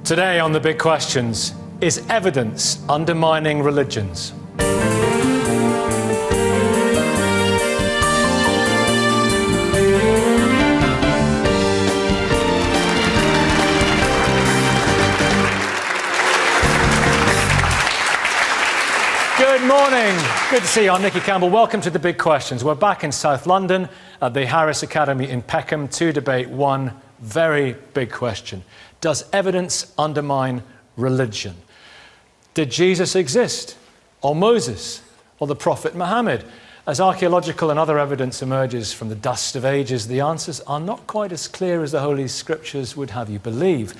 Today on The Big Questions, is evidence undermining religions? Good morning. Good to see you. I'm Nicky Campbell. Welcome to The Big Questions. We're back in South London at the Harris Academy in Beckham to debate one very big question. Does evidence undermine religion? Did Jesus exist? Or Moses? Or the Prophet Muhammad? As archaeological and other evidence emerges from the dust of ages, the answers are not quite as clear as the Holy Scriptures would have you believe.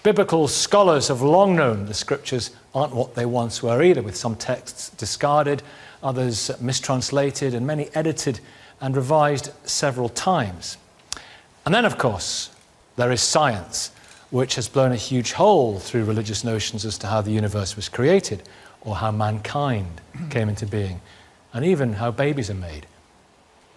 Biblical scholars have long known the Scriptures aren't what they once were either, with some texts discarded, others mistranslated, and many edited and revised several times. And then, of course, there is science, which has blown a huge hole through religious notions as to how the universe was created, or how mankind came into being, and even how babies are made.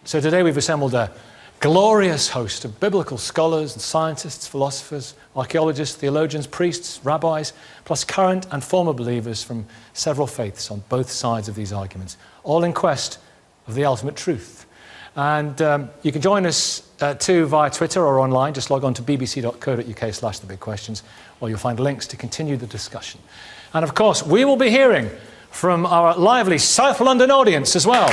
So today we've assembled a glorious host of biblical scholars and scientists, philosophers, archaeologists, theologians, priests, rabbis, plus current and former believers from several faiths on both sides of these arguments, all in quest of the ultimate truth. And you can join us too via Twitter or online. Just log on to bbc.co.uk/thebigquestions, or you'll find links to continue the discussion. And of course, we will be hearing from our lively South London audience as well.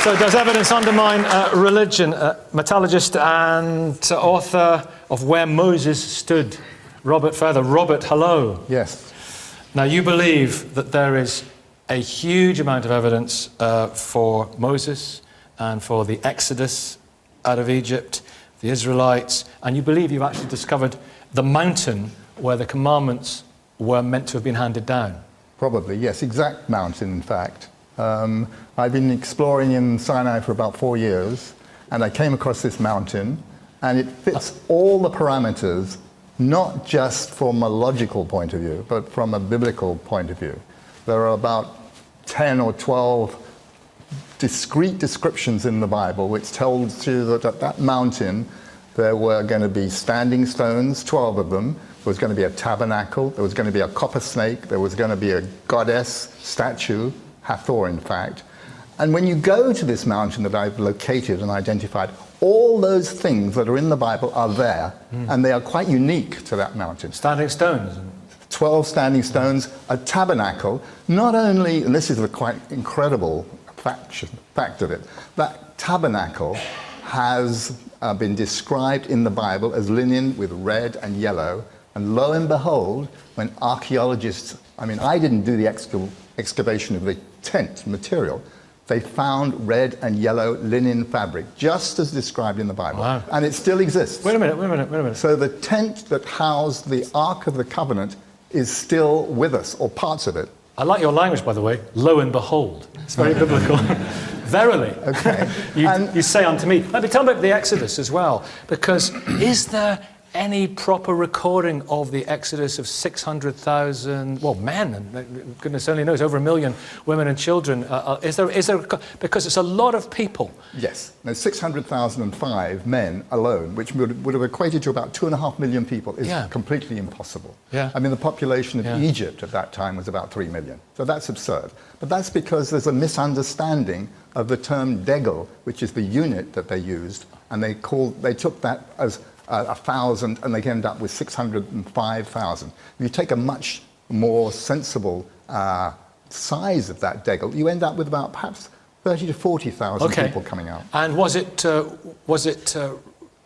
So does evidence undermine religion? Metallurgist and author of Where Moses Stood, Robert Feather. Robert, hello. Yes. Now, you believe that there is a huge amount of evidence for Moses and for the Exodus out of Egypt, the Israelites, and you believe you've actually discovered the mountain where the commandments were meant to have been handed down. Probably, yes. Exact mountain, in fact. I've been exploring in Sinai for about 4 years, and I came across this mountain, and it fits all the parameters, not just from a logical point of view, but from a biblical point of view. There are about 10 or 12 discrete descriptions in the Bible which tells you that at that mountain there were going to be standing stones, 12 of them. There was going to be a tabernacle, there was going to be a copper snake, there was going to be a goddess statue, Hathor in fact. And when you go to this mountain that I've located and identified, all those things that are in the Bible are there, and they are quite unique to that mountain. Standing stones. 12 standing stones, a tabernacle, not only, and this is the quite incredible fact of it, that tabernacle has been described in the Bible as linen with red and yellow, and lo and behold, when archaeologists, I didn't do the excavation of the tent material, they found red and yellow linen fabric, just as described in the Bible. Wow. And it still exists. Wait a minute. So the tent that housed the Ark of the Covenant is still with us, or parts of it. I like your language, by the way. Lo and behold. It's very biblical. Verily. Okay. you say unto me. Let me tell me about the Exodus as well, because is there any proper recording of the Exodus of 600,000, men, and goodness only knows, over 1 million women and children? Is there, because it's a lot of people. Yes, there's 600,005 men alone, which would have equated to about 2.5 million people, is completely impossible. Yeah. The population of Egypt at that time was about 3 million, so that's absurd. But that's because there's a misunderstanding of the term degel, which is the unit that they used, and they took that as 1,000, and they ended up with 605,000. If you take a much more sensible size of that degel, you end up with about perhaps 30 to 40,000 people coming out. And was it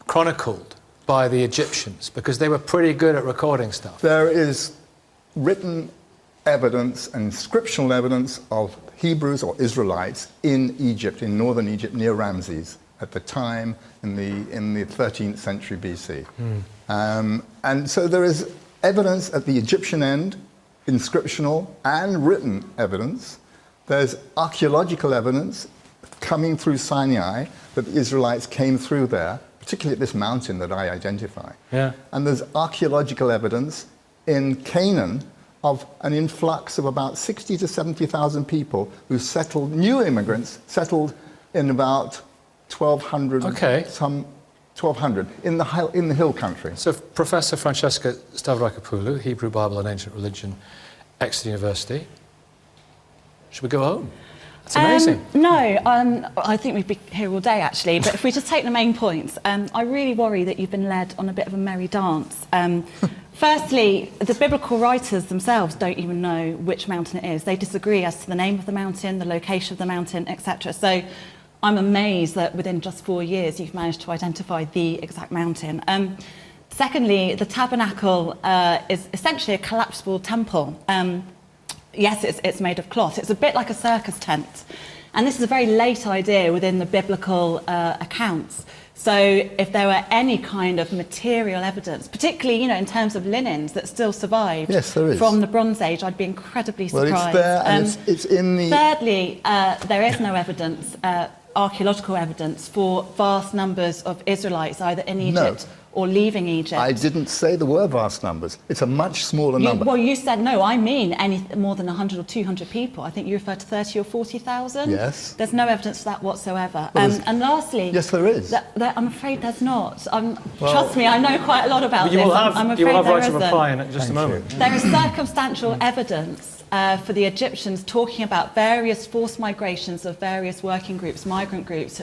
chronicled by the Egyptians? Because they were pretty good at recording stuff. There is written evidence and scriptural evidence of Hebrews or Israelites in Egypt, in northern Egypt, near Ramses, at the time in the 13th century BC. And so there is evidence at the Egyptian end, inscriptional and written evidence. There's archaeological evidence coming through Sinai that the Israelites came through there, particularly at this mountain that I identify. Yeah. And there's archaeological evidence in Canaan of an influx of about 60 to 70,000 people who settled, new immigrants, settled in about 1200, Okay. some 1200, in the hill country. So Professor Francesca Stavrakopoulou, Hebrew Bible and Ancient Religion, Exeter University. Should we go home? That's amazing. No, I think we'd be here all day actually, but if we just take the main points, I really worry that you've been led on a bit of a merry dance. Firstly, the biblical writers themselves don't even know which mountain it is. They disagree as to the name of the mountain, the location of the mountain, etc. So I'm amazed that within just 4 years you've managed to identify the exact mountain. Secondly, the tabernacle is essentially a collapsible temple. Yes, it's made of cloth. It's a bit like a circus tent. And this is a very late idea within the biblical accounts. So if there were any kind of material evidence, particularly, in terms of linens that still survived yes, there is. From the Bronze Age, I'd be incredibly surprised. Well, it's there, and it's in the... Thirdly, there is no evidence, archaeological evidence, for vast numbers of Israelites either in Egypt or leaving Egypt. I didn't say there were vast numbers. It's a much smaller number. Well, you said no. I mean more than 100 or 200 people. I think you referred to 30 or 40,000. Yes. There's no evidence for that whatsoever. Well, and lastly... Yes, there is. I'm afraid there's not. Trust me, I know quite a lot about this. I'm afraid you will have there right to isn't. reply in just a moment. There is circumstantial evidence for the Egyptians talking about various forced migrations of various working groups, migrant groups.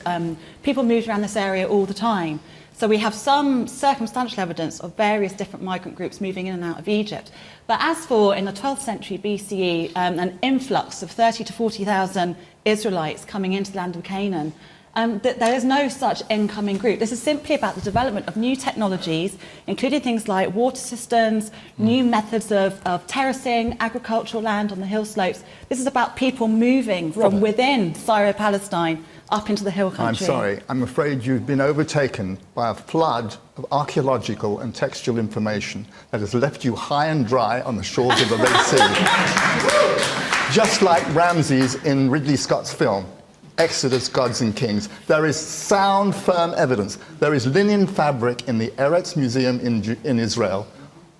People moved around this area all the time. So we have some circumstantial evidence of various different migrant groups moving in and out of Egypt. But as for, in the 12th century BCE, an influx of 30 to 40,000 Israelites coming into the land of Canaan, there is no such incoming group. This is simply about the development of new technologies, including things like water systems, new methods of terracing, agricultural land on the hill slopes. This is about people moving from within Syro-Palestine up into the hill country. I'm sorry, I'm afraid you've been overtaken by a flood of archaeological and textual information that has left you high and dry on the shores of the Red Sea. Just like Ramses in Ridley Scott's film, Exodus, Gods and Kings. There is sound, firm evidence. There is linen fabric in the Eretz Museum in Israel,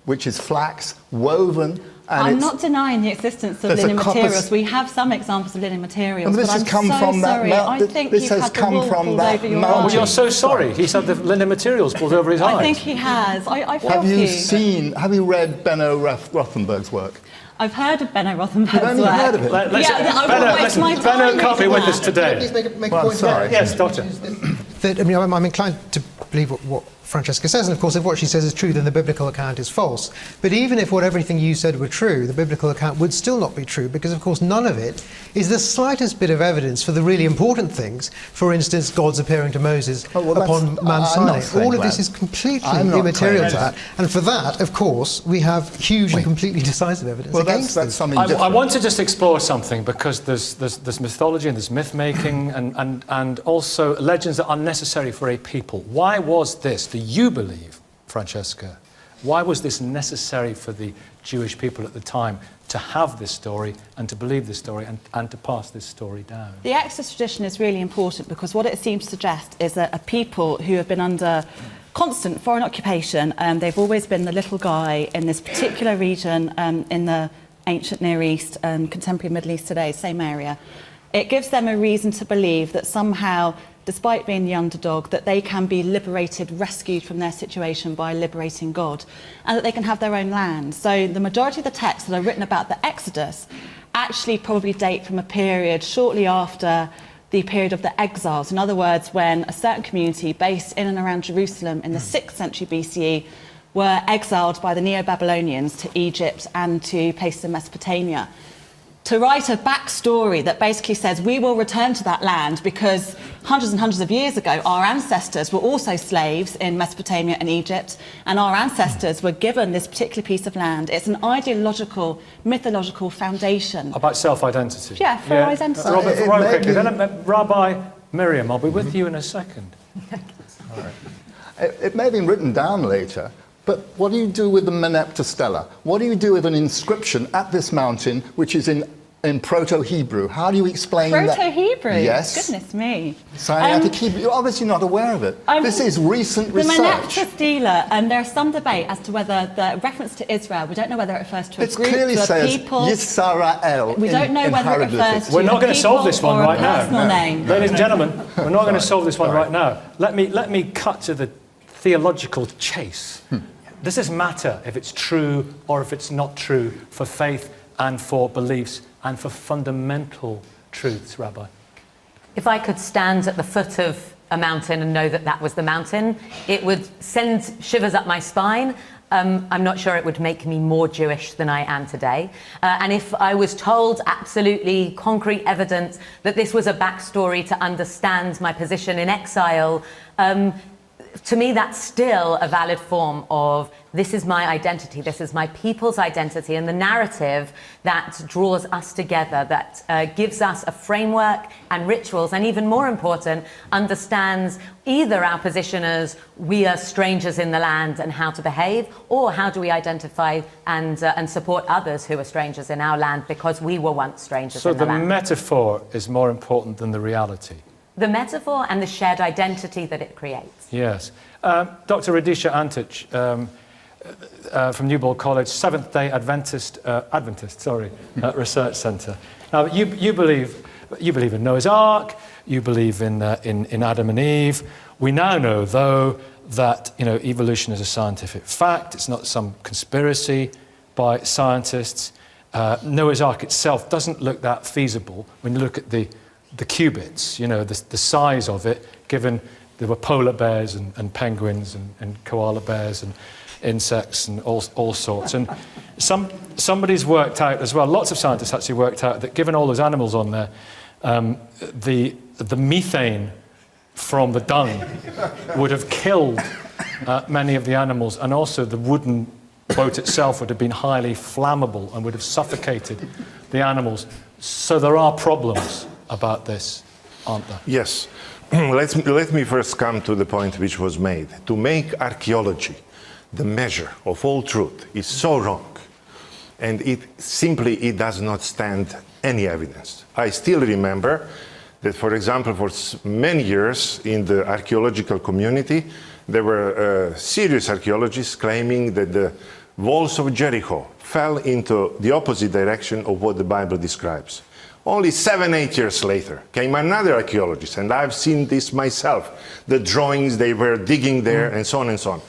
which is flax, woven. I'm not denying the existence of linen materials. We have some examples of linen materials, this but has I'm come so from sorry. that I think this you've has had the come wool from pulled that over your mountain. eyes. You're so sorry. He's had the linen materials pulled over his eyes. I think he has. I feel Have you read Benno Rothenberg's work? I've heard of Benno Rothenberg's work. You've only heard of it? Benno can't be with us today. Well, I'm sorry. Yes, Doctor. I'm inclined to believe what Francesca says, and of course if what she says is true then the biblical account is false. But even if everything you said were true, the biblical account would still not be true, because of course none of it is the slightest bit of evidence for the really important things. For instance, God's appearing to Moses upon Mount Sinai. All of this is completely immaterial to that, and for that of course we have huge and completely decisive evidence against that's this. something different. I want to just explore something, because there's mythology and there's myth-making and also legends that are necessary for a people. Why was this, do you believe, Francesca, why was this necessary for the Jewish people at the time to have this story and to believe this story and to pass this story down? The Exodus tradition is really important because what it seems to suggest is that a people who have been under constant foreign occupation, they've always been the little guy in this particular region in the ancient Near East, contemporary Middle East today, same area. It gives them a reason to believe that somehow, despite being the underdog, that they can be liberated, rescued from their situation by liberating God, and that they can have their own land. So the majority of the texts that are written about the Exodus actually probably date from a period shortly after the period of the exiles. In other words, when a certain community based in and around Jerusalem in the 6th century BCE were exiled by the Neo-Babylonians to Egypt and to places in Mesopotamia. To write a backstory that basically says we will return to that land because hundreds and hundreds of years ago our ancestors were also slaves in Mesopotamia and Egypt, and our ancestors were given this particular piece of land. It's an ideological, mythological foundation. About self-identity? Yeah, for identity. Robert, very quickly, then Rabbi Miriam, I'll be with you in a second. All right. It may have been written down later, but what do you do with the Meneptah Stela? What do you do with an inscription at this mountain which is in in Proto-Hebrew. How do you explain that? Proto-Hebrew? Yes. Goodness me. Sinaitic Hebrew. You're obviously not aware of it. This is recent research. The Meneptah dealer, there's some debate as to whether the reference to Israel, we don't know whether it refers to a group, clearly to a says people. Yisrael. We don't know whether it refers to We're not a going to solve this people one or right a now. personal name. Ladies and gentlemen, we're not going to solve this one right now. Let me cut to the theological chase. Does this matter if it's true or if it's not true for faith and for beliefs and for fundamental truths, Rabbi? If I could stand at the foot of a mountain and know that that was the mountain, it would send shivers up my spine. I'm not sure it would make me more Jewish than I am today. And if I was told absolutely concrete evidence that this was a backstory to understand my position in exile, to me that's still a valid form of this is my identity, this is my people's identity, and the narrative that draws us together, that gives us a framework and rituals, and even more important, understands either our position as we are strangers in the land and how to behave, or how do we identify and support others who are strangers in our land because we were once strangers in the land. So the metaphor is more important than the reality? The metaphor and the shared identity that it creates. Yes. Dr. Radisha Antic, from Newbold College, Seventh-day Adventist Research Centre. Now, you believe in Noah's Ark. You believe in Adam and Eve. We now know, though, that evolution is a scientific fact. It's not some conspiracy by scientists. Noah's Ark itself doesn't look that feasible when you look at the cubits. The size of it, given there were polar bears and penguins and koala bears and insects and all sorts. And somebody's worked out as well, lots of scientists actually worked out that given all those animals on there, the methane from the dung would have killed many of the animals, and also the wooden boat itself would have been highly flammable and would have suffocated the animals. So there are problems about this, aren't there? Yes. Let me first come to the point which was made. To make archaeology the measure of all truth is so wrong, and it does not stand any evidence. I still remember that, for example, for many years in the archaeological community, there were serious archaeologists claiming that the walls of Jericho fell into the opposite direction of what the Bible describes. Only 7-8 years later came another archaeologist, and I've seen this myself, the drawings they were digging there, and so on and so on.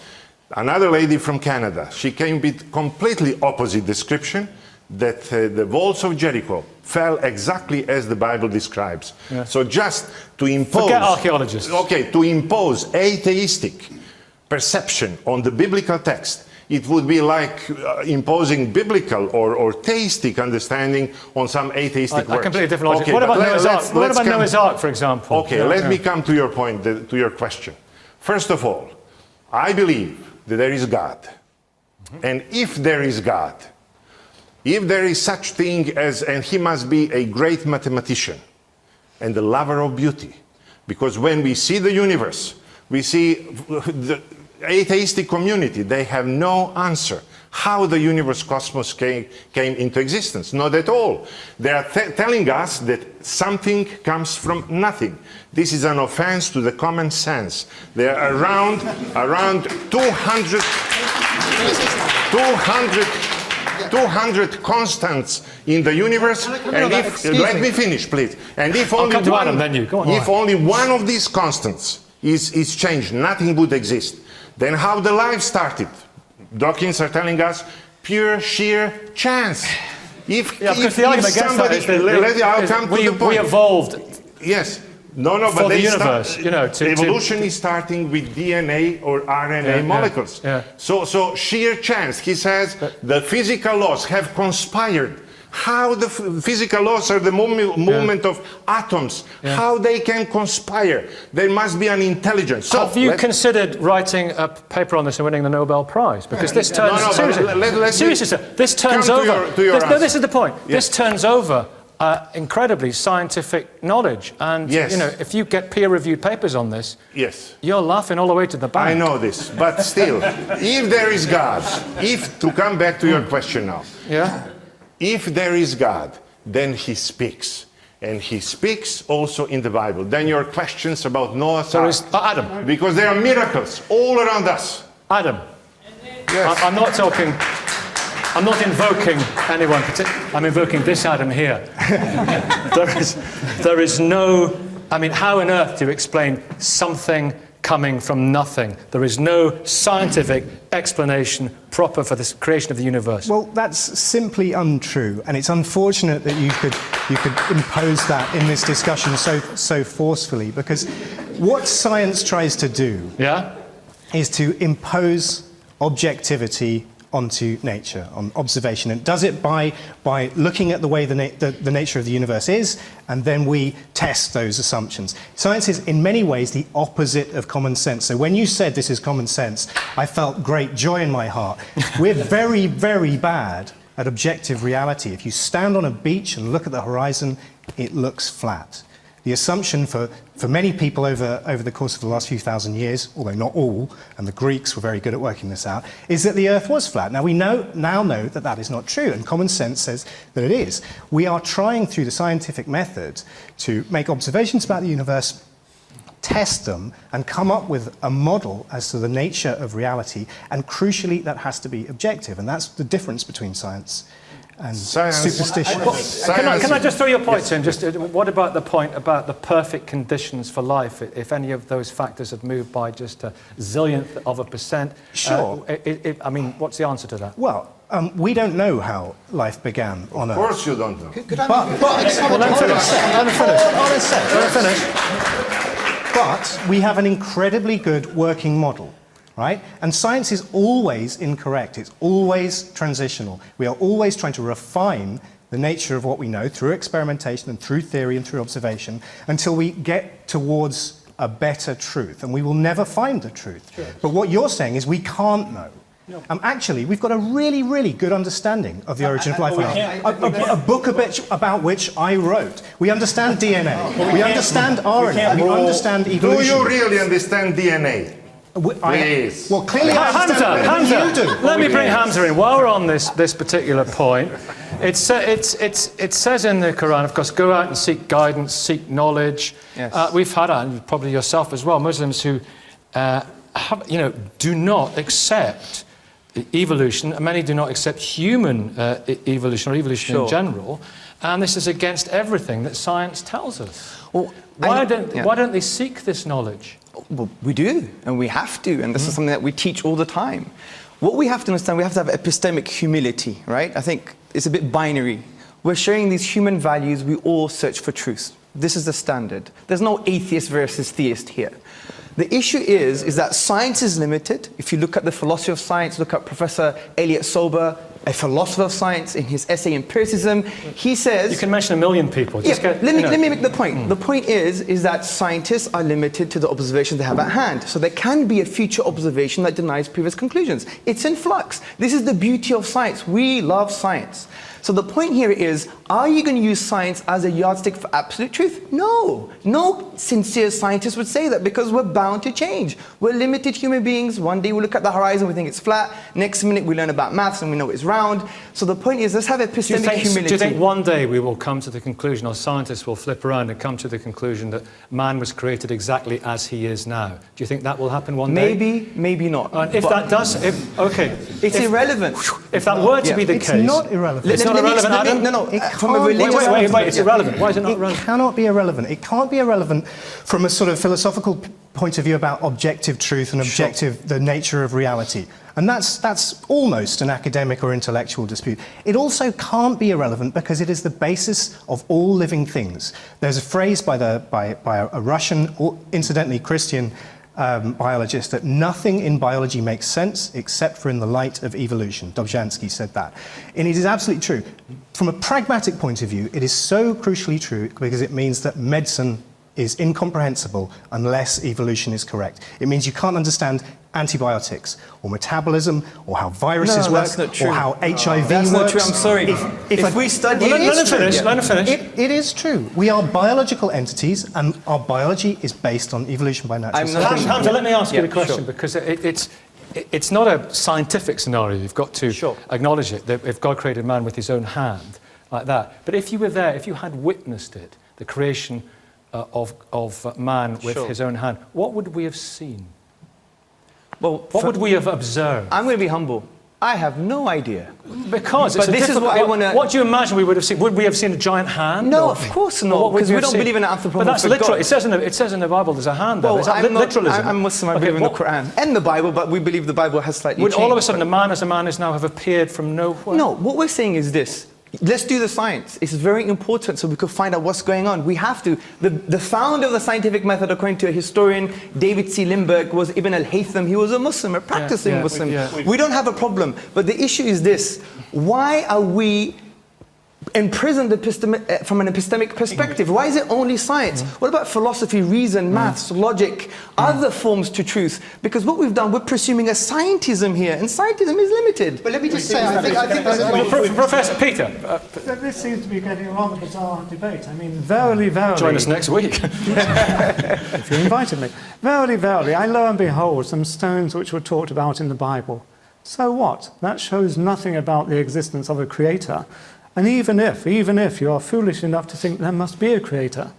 Another lady from Canada, she came with completely opposite description, that the walls of Jericho fell exactly as the Bible describes. Yeah. So just to impose... Forget archaeologists. Okay, to impose atheistic perception on the biblical text, it would be like imposing biblical or theistic understanding on some atheistic works. A completely different logic. Okay, what about Noah's Ark? What about Noah's Ark, for example? Okay, let me come to your point, to your question. First of all, I believe that there is God. And if there is God, if there is such thing as, and he must be a great mathematician and a lover of beauty, because when we see the universe, we see the atheistic community, they have no answer how the universe cosmos came into existence. Not at all. They are telling us that something comes from nothing. This is an offense to the common sense. There are around 200 constants in the universe, and if, let me finish, please. And if only only one of these constants is changed, nothing would exist. Then how the life started? Dawkins are telling us pure sheer chance. If the argument somebody, I'll come to the point. We evolved. Yes. No, for the universe, evolution is starting with DNA or RNA molecules. Yeah. So sheer chance. He says the physical laws have conspired. How the physical laws are the movement of atoms, how they can conspire. There must be an intelligence. So have you considered writing a paper on this and winning the Nobel Prize? Because this turns seriously, sir, this turns over. This is the point. Yes. This turns over incredibly scientific knowledge, and if you get peer-reviewed papers on this, you're laughing all the way to the bank. I know this, but still, if there is God, to come back to your question now, if there is God, then he speaks. And he speaks also in the Bible. Then your questions about Noah's Ark. Adam. Because there are miracles all around us. Adam. Yes. I'm not talking... I'm not invoking anyone. I'm invoking this Adam here. there is no... I mean, how on earth do you explain something coming from nothing? There is no scientific explanation proper for the creation of the universe. Well, that's simply untrue, and it's unfortunate that you could impose that in this discussion so forcefully, because what science tries to do is to impose objectivity onto nature, on observation. It does it by looking at the way the nature of the universe is, and then we test those assumptions. Science is in many ways the opposite of common sense. So when you said this is common sense, I felt great joy in my heart. We're very, very bad at objective reality. If you stand on a beach and look at the horizon, it looks flat. The assumption for many people over the course of the last few thousand years, although not all, and the Greeks were very good at working this out, is that the Earth was flat. Now we now know that that is not true, and common sense says that it is. We are trying through the scientific method to make observations about the universe, test them, and come up with a model as to the nature of reality, and crucially that has to be objective, and that's the difference between science and superstition. Can I just throw your points in? Just what about the point about the perfect conditions for life? If any of those factors have moved by just a zillionth of a percent, sure. I mean, what's the answer to that? Well, we don't know how life began on Earth. Of course you don't know. But we have an incredibly good working model. Right? And science is always incorrect. It's always transitional. We are always trying to refine the nature of what we know through experimentation and through theory and through observation until we get towards a better truth. And we will never find the truth. Sure. But what you're saying is we can't know. No. Actually, we've got a really, really good understanding of the origin of life on Earth. A book about which I wrote. We understand DNA. We understand RNA. We understand evolution. Do you really understand DNA? Please. Well, clearly Hamza, you do. Let me bring Hamza in. While we're on this particular point, it says in the Quran, of course, go out and seek guidance, seek knowledge. Yes. We've had, and probably yourself as well, Muslims who do not accept evolution, and many do not accept human evolution or evolution in general, and this is against everything that science tells us. Well, why don't they seek this knowledge? Well, we do, and we have to, and this is something that we teach all the time. What we have to understand, we have to have epistemic humility, right? I think it's a bit binary. We're sharing these human values, we all search for truth. This is the standard. There's no atheist versus theist here. The issue is that science is limited. If you look at the philosophy of science, look at Professor Elliot Sober, a philosopher of science, in his essay Empiricism, he says... You can mention 1 million people. Let me make the point. The point is that scientists are limited to the observations they have at hand. So there can be a future observation that denies previous conclusions. It's in flux. This is the beauty of science. We love science. So the point here is, are you going to use science as a yardstick for absolute truth? No. No sincere scientist would say that, because we're bound to change. We're limited human beings. One day we look at the horizon, we think it's flat. Next minute we learn about maths and we know it's round. So the point is, let's have epistemic humility. Do you think one day we will come to the conclusion, or scientists will flip around and come to the conclusion that man was created exactly as he is now? Do you think that will happen one day? Maybe, maybe not. If that does, it's irrelevant. If that were to be the case... It's not irrelevant. It's not irrelevant, Adam? No. Wait, it's irrelevant. Why is it not relevant? It cannot be irrelevant. It can't be irrelevant from a sort of philosophical point of view about objective truth and the nature of reality. And that's almost an academic or intellectual dispute. It also can't be irrelevant because it is the basis of all living things. There's a phrase by a Russian, incidentally Christian, biologist, that nothing in biology makes sense except for in the light of evolution. Dobzhansky said that. And it is absolutely true. From a pragmatic point of view, it is so crucially true because it means that medicine is incomprehensible unless evolution is correct. It means you can't understand antibiotics or metabolism or how viruses work or how HIV that's works. Not true. I'm sorry. If we study... Let him finish. It is true. We are biological entities and our biology is based on evolution by natural selection. Hamza, let me ask you a question because it's not a scientific scenario. You've got to acknowledge it. That if God created man with his own hand, like that. But if you were there, if you had witnessed it, the creation of man with his own hand, what would we have seen? Well, what would we have observed? I'm going to be humble. I have no idea. Because it's this is what I want to... What do you imagine we would have seen? Would we have seen a giant hand? No, of course not, because we don't believe in an anthropomorphic But that's literal. God. It says in the Bible there's a hand there. Well, Is that literalism? I'm Muslim, I believe in the Quran and the Bible, but we believe the Bible has slightly changed. Would all of a sudden a man as a man is now have appeared from nowhere? No, what we're saying is this. Let's do the science. It's very important so we could find out what's going on. We have to. The founder of the scientific method, according to a historian, David C. Lindbergh, was Ibn al-Haytham. He was a Muslim, a practicing Muslim. We don't have a problem. But the issue is this. Why are we imprisoned from an epistemic perspective? Why is it only science? What about philosophy, reason, maths, logic, other forms to truth? Because what we've done, we're presuming a scientism here, and scientism is limited. But let me just say, I think Professor Peter. This seems to be getting a rather bizarre debate. I mean, verily, verily... Join us next week. If you invited me. Verily, verily, I lo and behold some stones which were talked about in the Bible. So what? That shows nothing about the existence of a creator. And even if you are foolish enough to think there must be a creator,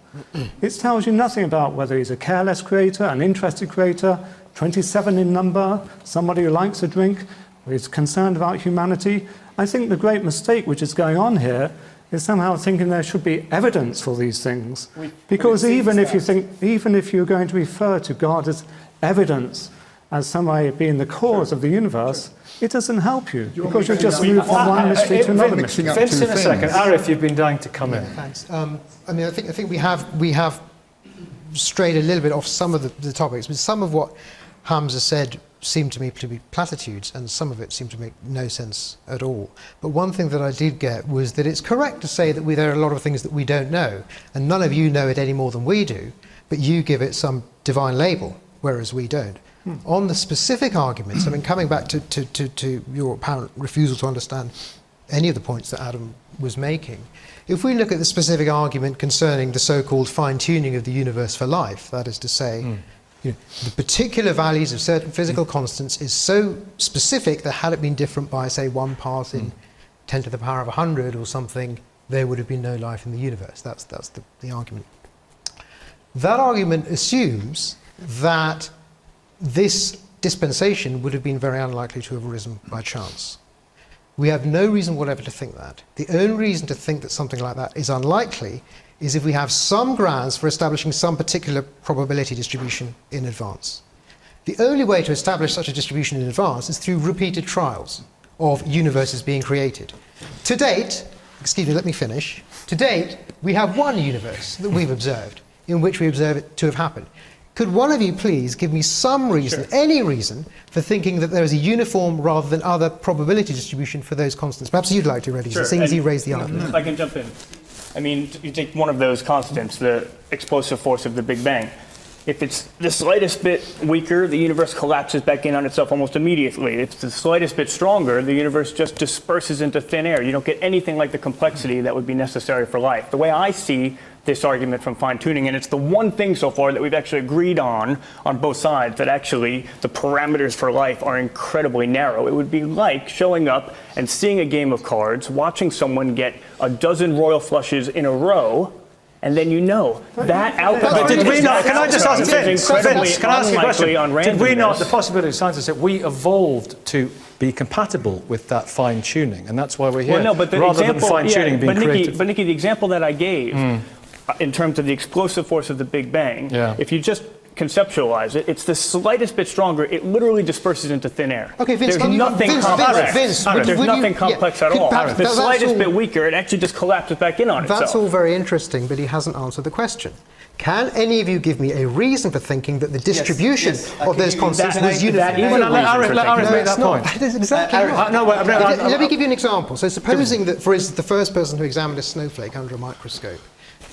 it tells you nothing about whether he's a careless creator, an interested creator, 27 in number, somebody who likes a drink, or is concerned about humanity. I think the great mistake which is going on here is somehow thinking there should be evidence for these things. Because even if you're going to refer to God as evidence, as somebody being the cause of the universe, it doesn't help you, because you'll just move from one mystery to another mystery. Vince, in a second. Arif, you've been dying to come in. Thanks. I mean, I think we have strayed a little bit off some of the topics, but some of what Hamza said seemed to me to be platitudes, and some of it seemed to make no sense at all. But one thing that I did get was that it's correct to say that there are a lot of things that we don't know, and none of you know it any more than we do, but you give it some divine label, whereas we don't. On the specific arguments, I mean, coming back to your apparent refusal to understand any of the points that Adam was making, if we look at the specific argument concerning the so-called fine-tuning of the universe for life, that is to say, the particular values of certain physical constants is so specific that had it been different by, say, 1 part in 10 to the power of 100 or something, there would have been no life in the universe. That's the argument. That argument assumes that this dispensation would have been very unlikely to have arisen by chance. We have no reason whatever to think that. The only reason to think that something like that is unlikely is if we have some grounds for establishing some particular probability distribution in advance. The only way to establish such a distribution in advance is through repeated trials of universes being created. To date, excuse me, let me finish. To date, we have one universe that we've observed, in which we observe it to have happened. Could one of you please give me some reason, any reason, for thinking that there is a uniform rather than other probability distribution for those constants? Perhaps you'd like to, Reddy, seeing as you raised the argument. If I can jump in. I mean, you take one of those constants, the explosive force of the Big Bang. If it's the slightest bit weaker, the universe collapses back in on itself almost immediately. If it's the slightest bit stronger, the universe just disperses into thin air. You don't get anything like the complexity that would be necessary for life. The way I see this argument from fine-tuning, and it's the one thing so far that we've actually agreed on both sides, that actually the parameters for life are incredibly narrow. It would be like showing up and seeing a game of cards, watching someone get a dozen royal flushes in a row, and then you know that outcome. But did we not? Can I just ask can I ask you a question? Did we not? The possibility of science is that we evolved to be compatible with that fine-tuning, and that's why we're here. Well, no, but the rather example, than fine-tuning being creative. But Nikki, the example that I gave, in terms of the explosive force of the Big Bang, if you just conceptualize it, it's the slightest bit stronger. It literally disperses into thin air. Okay, Vince, there's nothing complex. There's nothing complex at all. The slightest bit weaker, it actually just collapses back in on itself. That's all very interesting, but he hasn't answered the question. Can any of you give me a reason for thinking that the distribution of those constants was uniform? Arif made that point. Exactly right. Let me give you an example. So supposing that, for instance, the first person who examined a snowflake under a microscope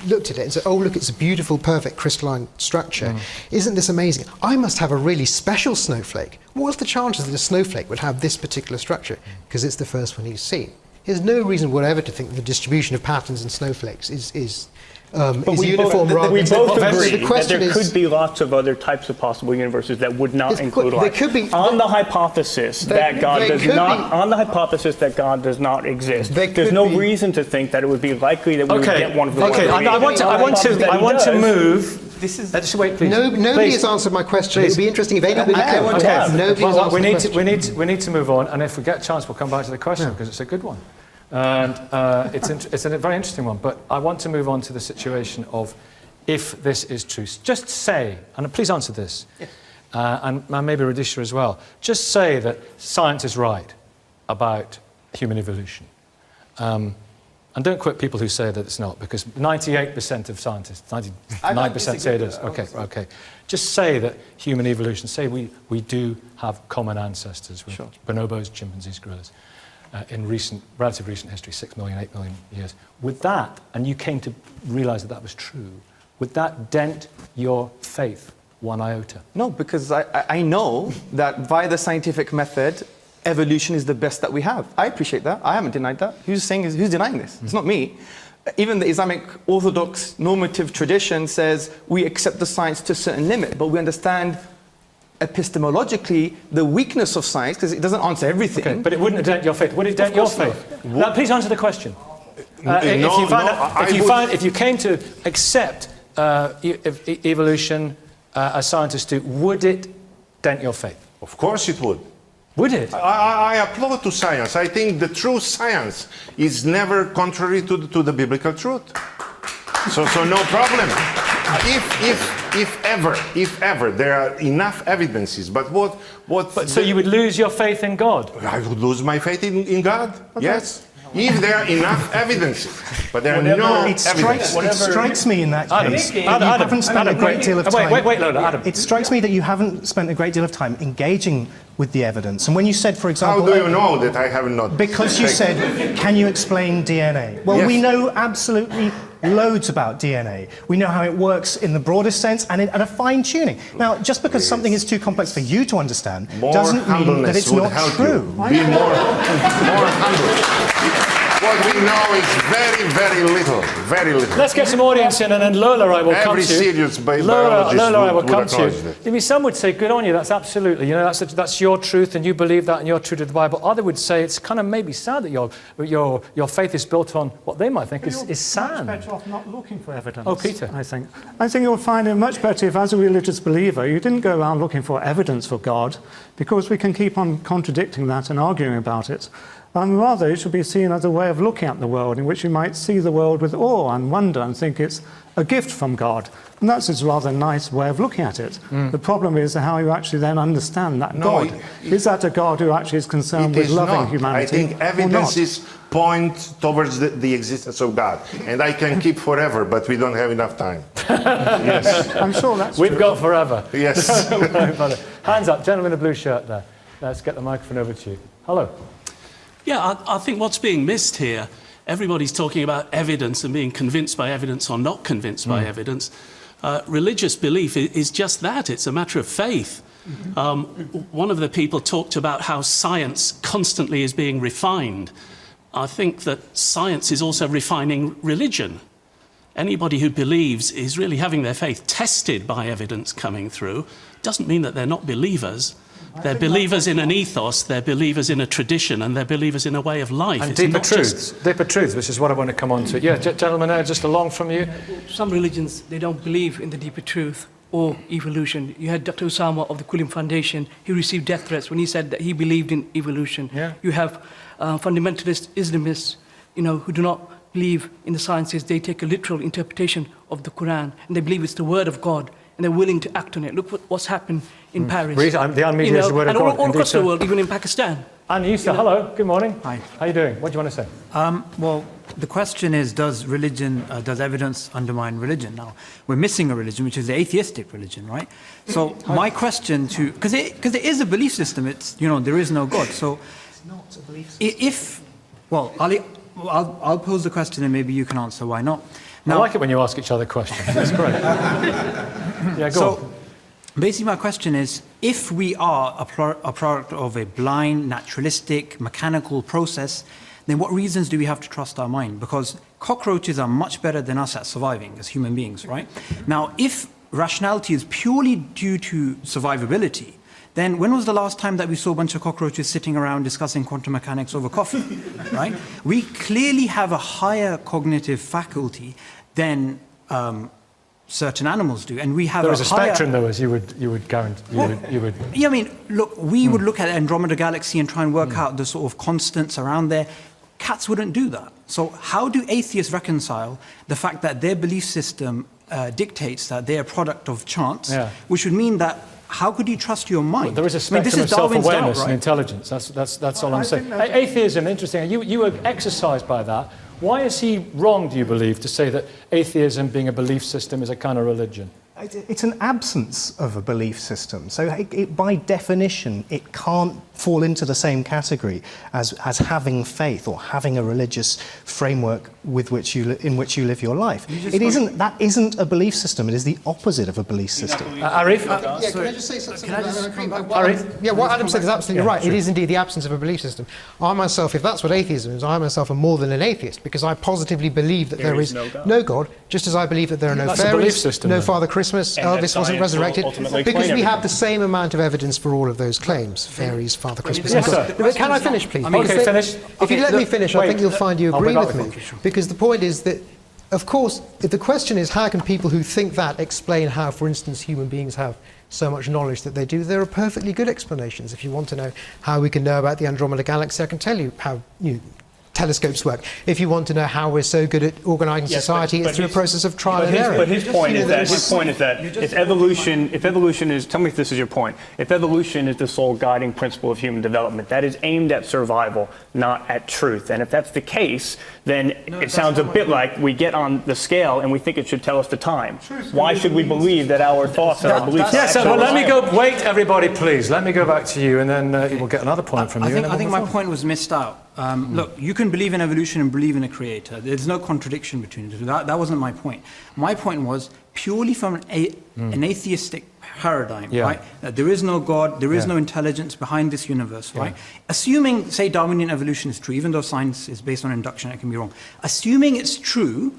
looked at it and said, oh, look, it's a beautiful, perfect crystalline structure. Isn't this amazing? I must have a really special snowflake. What's the chances that a snowflake would have this particular structure? Because it's the first one he's seen. There's no reason whatever to think the distribution of patterns in snowflakes is is uniform rather we than... both agree The that question there is, could be lots of other types of possible universes that would not include life. There could be... On the hypothesis that God does not... On the hypothesis that God does not exist, there's no reason to think that it would be likely that we would get one of the... Okay, I want to move... This is... Just wait, please. Nobody has answered my question. It would be interesting if anybody could. Nobody has answered the question. We need to move on, and if we get a chance, we'll come back to the question, because it's a good one. And it's a very interesting one, but I want to move on to the situation of if this is true. Just say, and please answer this, and maybe Radisha as well, just say that science is right about human evolution. And don't quote people who say that it's not, because 98% of scientists, 99% say it is. Okay. Just say that human evolution, say we do have common ancestors with bonobos, chimpanzees, gorillas, in relatively recent history, 6 million, 8 million years. Would that, and you came to realize that that was true, would that dent your faith one iota? No, because I know that via the scientific method, evolution is the best that we have. I appreciate that. I haven't denied that. Who's denying this? It's not me. Even the Islamic Orthodox normative tradition says we accept the science to a certain limit, but we understand epistemologically the weakness of science because it doesn't answer everything. Okay, but it wouldn't dent your faith. Would it dent your faith? Now, please answer the question. If you came to accept evolution as scientists do, would it dent your faith? Of course it would. Would it? I applaud to science. I think the true science is never contrary to the biblical truth. So no problem. If ever there are enough evidences, but so you would lose your faith in God? I would lose my faith in God. Okay. Yes. If there are enough evidences, but there are no evidences. It strikes me in that case you haven't spent a great deal of time... Wait, Adam. It strikes me that you haven't spent a great deal of time engaging with the evidence. And when you said, for example... How do you know that I have not... Because you said, can you explain DNA? Well, we know absolutely loads about DNA. We know how it works in the broadest sense and at a fine-tuning. Now, just because something is too complex for you to understand doesn't mean that it's not true. Be more humble. What we know is very, very little. Very little. Let's get some audience in, and then Lola, I will come to you. Every serious biologist would come to you. that. I mean, some would say, good on you, that's absolutely, that's your truth, and you believe that, and you're true to the Bible. Others would say it's kind of maybe sad that your faith is built on what they might think is sand. Much better off not looking for evidence. Oh, Peter. I think you'll find it much better if, as a religious believer, you didn't go around looking for evidence for God, because we can keep on contradicting that and arguing about it. Rather, it should be seen as a way of looking at the world in which you might see the world with awe and wonder and think it's a gift from God. And that's a rather nice way of looking at it. The problem is how you actually then understand that God. Is that a God who actually is concerned with loving humanity? I think evidences point towards the existence of God. And I can keep forever, but we don't have enough time. Yes. I'm sure that's We've true. got forever. Yes. Hands up, gentleman in the blue shirt there. Let's get the microphone over to you. Hello. Yeah, I think what's being missed here, everybody's talking about evidence and being convinced by evidence or not convinced by evidence. Religious belief is just that. It's a matter of faith. One of the people talked about how science constantly is being refined. I think that science is also refining religion. Anybody who believes is really having their faith tested by evidence coming through. Doesn't mean that they're not believers. They're believers in an ethos, they're believers in a tradition, and they're believers in a way of life. And deeper truths, which is what I want to come on to. Yeah, gentlemen there, just along from you. Some religions, they don't believe in the deeper truth or evolution. You had Dr. Osama of the Quilliam Foundation. He received death threats when he said that he believed in evolution. Yeah. You have fundamentalist Islamists, who do not believe in the sciences. They take a literal interpretation of the Quran, and they believe it's the word of God, and they're willing to act on it. Look what's happened in Paris. The unmedia is the word of God. All across the world, even in Pakistan. And Yusa, hello, good morning. Hi. How are you doing? What do you want to say? Well, the question is, does evidence undermine religion? Now, we're missing a religion, which is the atheistic religion, right? So my question to, because it is a belief system, it's, there is no God. So it's not a belief system. I'll pose the question and maybe you can answer why not. Now, I like it when you ask each other questions. That's great. Yeah, go on. Basically, my question is, if we are a product of a blind, naturalistic, mechanical process, then what reasons do we have to trust our mind? Because cockroaches are much better than us at surviving as human beings, right? Now, if rationality is purely due to survivability, then when was the last time that we saw a bunch of cockroaches sitting around discussing quantum mechanics over coffee, right? We clearly have a higher cognitive faculty than certain animals do, and we have there is a higher spectrum, though, as you would guarantee. Yeah, I mean, look, we would look at the Andromeda Galaxy and try and work out the sort of constants around there. Cats wouldn't do that. So how do atheists reconcile the fact that their belief system dictates that they're a product of chance, which would mean that how could you trust your mind? Well, there is a spectrum of self-awareness and intelligence. That's all I'm saying. Atheism, interesting. You were exercised by that. Why is he wrong, do you believe, to say that atheism, being a belief system, is a kind of religion? It's an absence of a belief system. So by definition, it can't fall into the same category as having faith or having a religious framework in which you live your life. That isn't a belief system. It is the opposite of a belief system. Arif? Can I just say something what Adam said is absolutely right. It is indeed the absence of a belief system. I myself, if that's what atheism is, I myself am more than an atheist, because I positively believe that there is no God, just as I believe that there are no fairies, no Father Christmas, Elvis wasn't resurrected, because we have the same amount of evidence for all of those claims. Fairies, Father Christmas. Yes, sir. Can I finish, please? Okay, finish. If you let me finish, I think you'll find you agree with me. Because the point is that, of course, the question is, how can people who think that explain how, for instance, human beings have so much knowledge that they do? There are perfectly good explanations. If you want to know how we can know about the Andromeda Galaxy, I can tell you how telescopes work. If you want to know how we're so good at organising society, it's through a process of trial and error. But his point is that if evolution is, tell me if this is your point, if evolution is the sole guiding principle of human development, that is aimed at survival, not at truth. And if that's the case, then it sounds a bit like we get on the scale and we think it should tell us the time. Why should we believe that our thoughts and our beliefs? Yes, well, let me go. Wait, everybody, please. Let me go back to you, and then we'll get another point from you. I think my point was missed out. Look, you can believe in evolution and believe in a creator. There's no contradiction between the two. That wasn't my point. My point was purely from an atheistic paradigm, right? That there is no God, there is no intelligence behind this universe, right? Assuming, say, Darwinian evolution is true, even though science is based on induction, it can be wrong. Assuming it's true,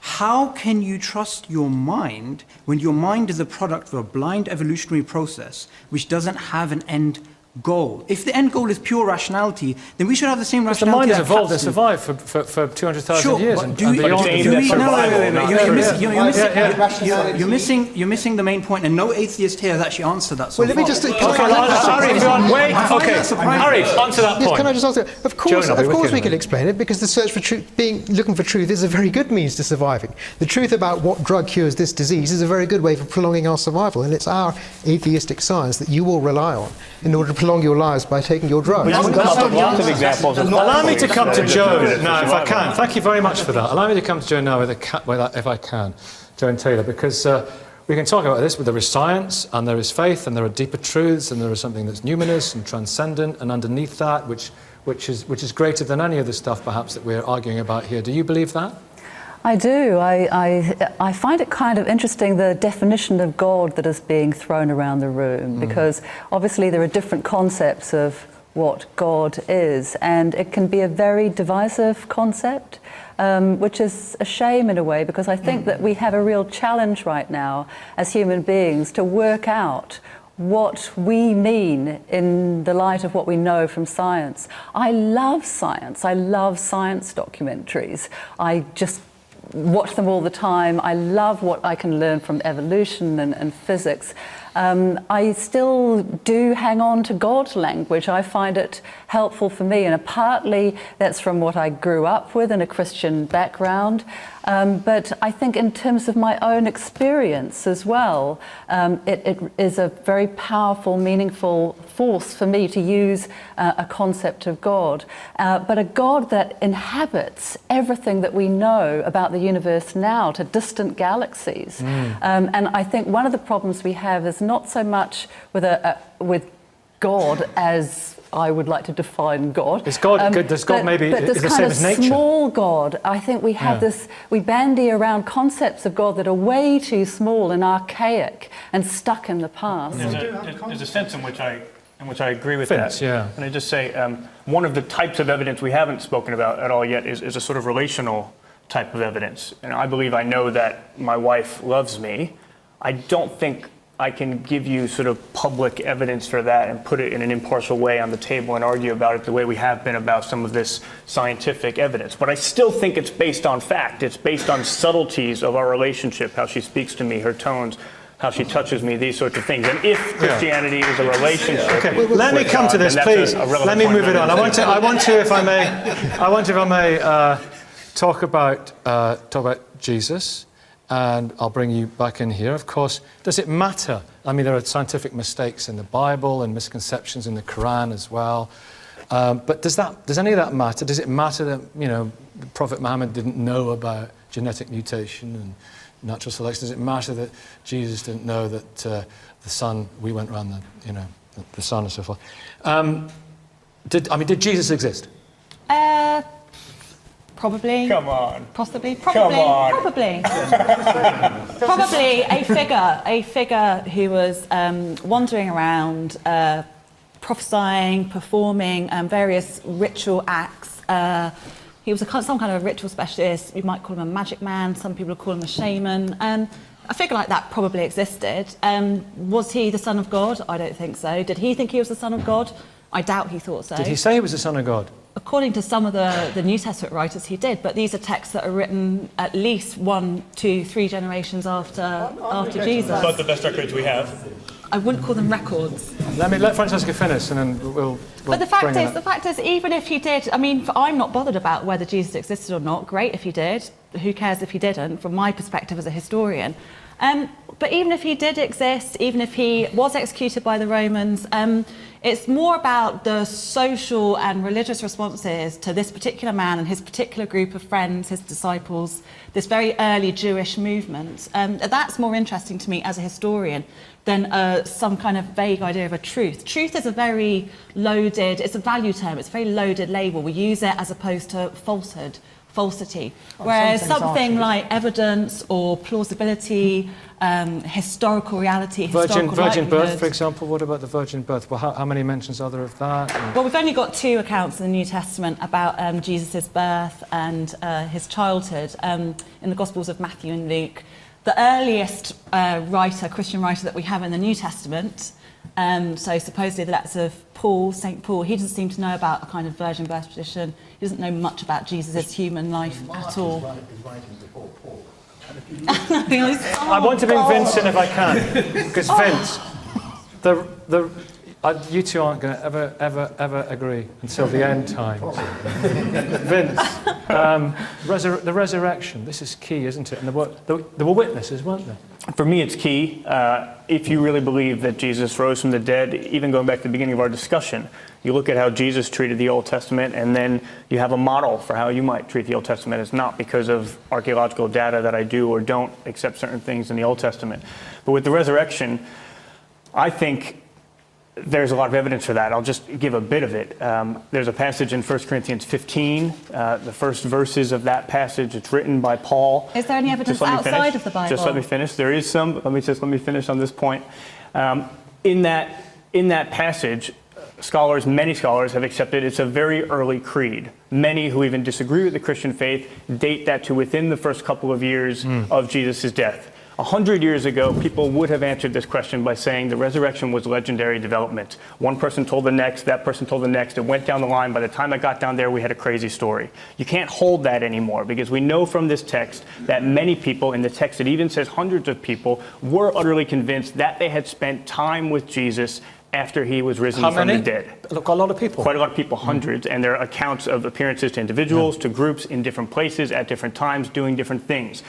how can you trust your mind when your mind is a product of a blind evolutionary process which doesn't have an end goal? If the end goal is pure rationality, then we should have the same rationality. The mind has evolved and survived for 200,000 years. But you're missing the main point, and no atheist here has actually answered that. Well, let me just... Harry, answer that point. Yes, can I just answer? Of course we can explain it, because the search for truth, looking for truth, is a very good means to surviving. The truth about what drug cures this disease is a very good way for prolonging our survival, and it's our atheistic science that you will rely on in order to prolong your lives by taking your drugs. Lots of examples. Allow me to come to Joe now, if I can. Thank you very much for that. Allow me to come to Joe now, if I can, Joe and Taylor, because we can talk about this, but there is science, and there is faith, and there are deeper truths, and there is something that's numinous and transcendent, and underneath that, which is greater than any of the stuff, perhaps, that we're arguing about here. Do you believe that? I do. I find it kind of interesting, the definition of God that is being thrown around the room, because obviously there are different concepts of what God is, and it can be a very divisive concept, which is a shame in a way, because I think that we have a real challenge right now as human beings to work out what we mean in the light of what we know from science. I love science. I love science documentaries. I just watch them all the time. I love what I can learn from evolution and physics. I still do hang on to God language. I find it helpful for me, and partly that's from what I grew up with in a Christian background. But I think in terms of my own experience as well, it is a very powerful, meaningful force for me to use a concept of God, but a God that inhabits everything that we know about the universe now to distant galaxies. And I think one of the problems we have is not so much with God as I would like to define God. Is God, does God maybe is the same as nature? Small God. I think we have we bandy around concepts of God that are way too small and archaic and stuck in the past. There's a sense in which I agree with that. And I just say one of the types of evidence we haven't spoken about at all yet is a sort of relational type of evidence. And I believe I know that my wife loves me. I don't think I can give you sort of public evidence for that and put it in an impartial way on the table and argue about it the way we have been about some of this scientific evidence. But I still think it's based on fact. It's based on subtleties of our relationship, how she speaks to me, her tones, how she touches me, these sorts of things. And if Christianity is a relationship... Okay, let me come to this, please. Let me move it on. I want to, if I may, talk about Jesus. And I'll bring you back in here. Of course, does it matter? I mean, there are scientific mistakes in the Bible and misconceptions in the Quran as well. But does any of that matter? Does it matter that, you know, Prophet Muhammad didn't know about genetic mutation and natural selection? Does it matter that Jesus didn't know that the sun, we went around the sun and so forth? Did Jesus exist? Probably. Come on. Possibly. Come on. Probably. Probably a figure who was wandering around, prophesying, performing various ritual acts. He was some kind of a ritual specialist. You might call him a magic man. Some people call him a shaman. A figure like that probably existed. Was he the son of God? I don't think so. Did he think he was the son of God? I doubt he thought so. Did he say he was the son of God? According to some of the New Testament writers, he did, but these are texts that are written at least 1, 2, 3 generations after Jesus. About the best records we have. I wouldn't call them records. Let Francesca finish, and then we'll but the fact is, even if he did, I mean, I'm not bothered about whether Jesus existed or not. Great if he did. Who cares if he didn't? From my perspective as a historian. But even if he did exist, even if he was executed by the Romans, it's more about the social and religious responses to this particular man and his particular group of friends, his disciples, this very early Jewish movement. That's more interesting to me as a historian than some kind of vague idea of a truth. Truth is a very loaded, it's a value term, it's a very loaded label. We use it as opposed to falsity. Whereas something like evidence or plausibility, historical reality, virgin birth, for example. What about the virgin birth? Well, how many mentions are there of that? Well, we've only got 2 accounts in the New Testament about Jesus' birth and his childhood in the Gospels of Matthew and Luke. The earliest Christian writer that we have in the New Testament, so supposedly the letters of Paul, St. Paul, he doesn't seem to know about a kind of virgin birth tradition. He doesn't know much about Jesus' human life at all. I want to bring Vince in if I can, because Vince, you two aren't going to ever agree until the end times. Vince, the resurrection, this is key, isn't it? And there were witnesses, weren't there? For me, it's key. If you really believe that Jesus rose from the dead, even going back to the beginning of our discussion, you look at how Jesus treated the Old Testament, and then you have a model for how you might treat the Old Testament. It's not because of archaeological data that I do or don't accept certain things in the Old Testament. But with the resurrection, I think there's a lot of evidence for that. I'll just give a bit of it. There's a passage in 1 Corinthians 15, the first verses of that passage. It's written by Paul. Is there any evidence outside of the Bible? Just let me finish. There is some. Let me finish on this point. In that passage, many scholars have accepted it's a very early creed. Many who even disagree with the Christian faith date that to within the first couple of years of Jesus' death. 100 years ago, people would have answered this question by saying the resurrection was legendary development. One person told the next, that person told the next. It went down the line. By the time it got down there, we had a crazy story. You can't hold that anymore because we know from this text that many people, in the text it even says hundreds of people, were utterly convinced that they had spent time with Jesus after he was risen from the dead. Look, a lot of people. Quite a lot of people, hundreds. And there are accounts of appearances to individuals, to groups in different places at different times doing different things.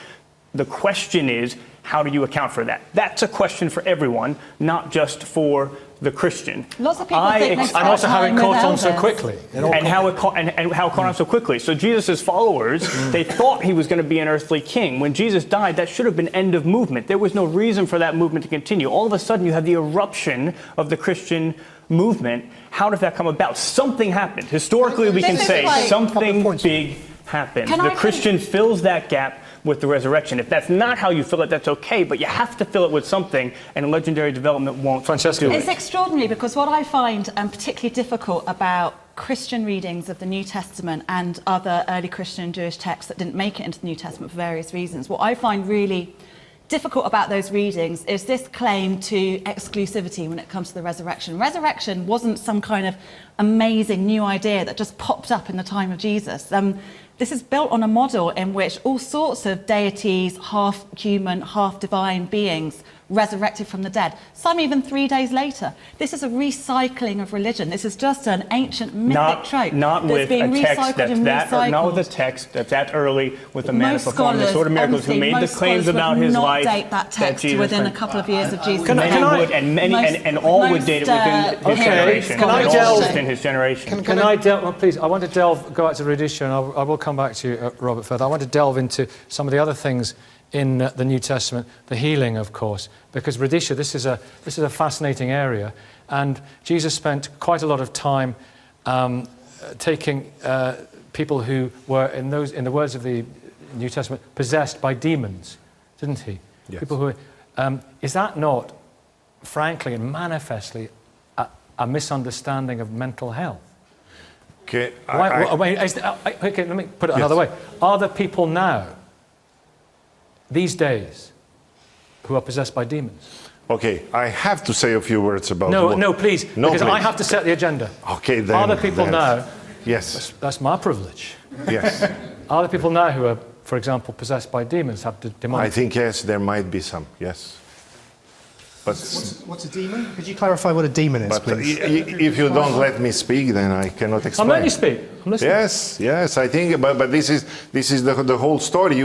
The question is, how do you account for that? That's a question for everyone, not just for the Christian. Lots of people think and also how it caught on so quickly. And how it caught on so quickly. So Jesus' followers, they thought he was going to be an earthly king. When Jesus died, that should have been end of movement. There was no reason for that movement to continue. All of a sudden, you have the eruption of the Christian movement. How did that come about? Something happened. Historically, we can say something big happened. The Christian fills that gap with the resurrection. If that's not how you fill it, that's okay, but you have to fill it with something, and legendary development won't do it. It's extraordinary, because what I find particularly difficult about Christian readings of the New Testament and other early Christian and Jewish texts that didn't make it into the New Testament for various reasons, what I find really difficult about those readings is this claim to exclusivity when it comes to the resurrection. Resurrection wasn't some kind of amazing new idea that just popped up in the time of Jesus. This is built on a model in which all sorts of deities, half human, half divine beings, resurrected from the dead, some even 3 days later. This is a recycling of religion. This is just an ancient mythic trope. Not with a text that's that early, with a man performing the sort of miracles who made the claims about his life. Most scholars date that text within a couple of years of Jesus. And all would date it within his generation. Can I delve within his generation? Can I delve? Well, please, I want to delve. Go back to Radisha, and I will come back to you, Robert, further. I want to delve into some of the other things in the New Testament, the healing, of course, because Radisha, this is a fascinating area, and Jesus spent quite a lot of time taking people who were, in the words of the New Testament, possessed by demons, didn't he? Yes. People who is that not, frankly and manifestly, a misunderstanding of mental health? Okay, okay, let me put it another way. Are there people now, these days, who are possessed by demons? Okay, I have to say a few words about No, please, because I have to set the agenda. Okay, then. Are there people now? Yes. That's my privilege. Yes. Are there people now who are, for example, possessed by demons, have demonic? I think, yes, there might be some, yes. But what's a demon? Could you clarify what a demon is, please? If you don't let me speak, then I cannot explain. I'm letting you speak. I'm listening. Yes, I think, but this is the whole story.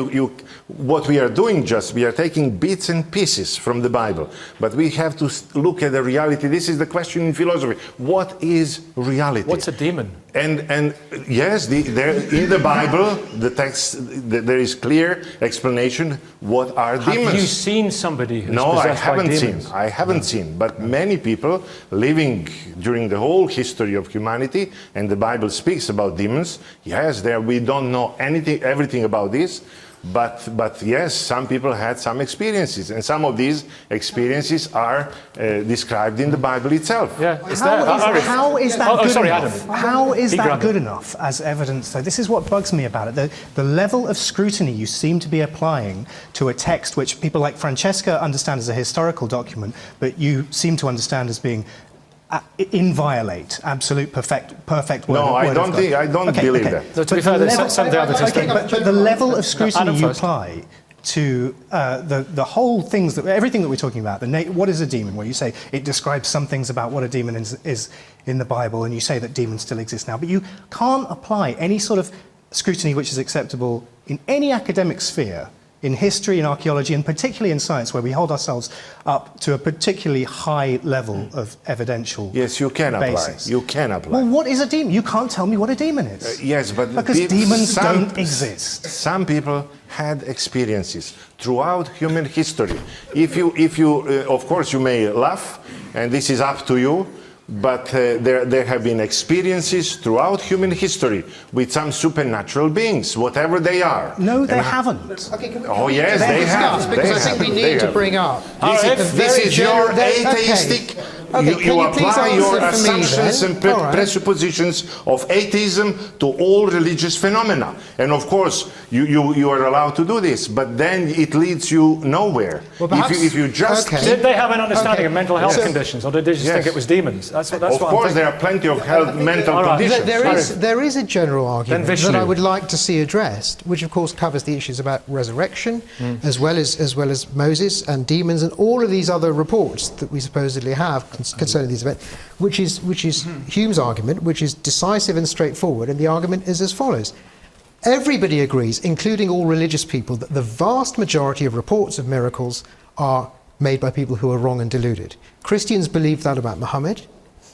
What we are doing, we are taking bits and pieces from the Bible, but we have to look at the reality. This is the question in philosophy. What is reality? What's a demon? And yes, in the Bible, the text, there is clear explanation what are demons. Have you seen somebody who's No, I possessed by haven't demons? seen. I haven't seen. But many people living during the whole history of humanity, and the Bible speaks about demons. Yes, we don't know everything about this. But yes, some people had some experiences, and some of these experiences are described in the Bible itself. Yeah, how is that good enough? Adam. How is that good enough as evidence? So this is what bugs me about it. The level of scrutiny you seem to be applying to a text which people like Francesca understand as a historical document, but you seem to understand as being inviolate, absolute, perfect word. No, I don't believe that. So to be fair, there's some of the other tests. But the level of scrutiny you apply to the whole things everything that we're talking about. What is a demon? Well, you say it describes some things about what a demon is in the Bible, and you say that demons still exist now. But you can't apply any sort of scrutiny which is acceptable in any academic sphere, in history, in archaeology, and particularly in science, where we hold ourselves up to a particularly high level of evidential Yes, you can basis. apply. You can apply. Well, what is a demon? You can't tell me what a demon is. Yes, but because demons don't exist. Some people had experiences throughout human history. If you, of course, you may laugh, and this is up to you. But there have been experiences throughout human history with some supernatural beings, whatever they are. No, they haven't. Oh yes, they have. Because I think we need to bring up. This is your atheistic. You apply your assumptions and presuppositions of atheism to all religious phenomena, and of course you are allowed to do this. But then it leads you nowhere. Well, if you just did they have an understanding of mental health conditions, or did they just think it was demons? That's of course, there are plenty of mental conditions. There is a general argument that I would like to see addressed, which of course covers the issues about resurrection, as well as Moses and demons and all of these other reports that we supposedly have concerning these events, which is Hume's argument, which is decisive and straightforward, and the argument is as follows. Everybody agrees, including all religious people, that the vast majority of reports of miracles are made by people who are wrong and deluded. Christians believe that about Muhammad.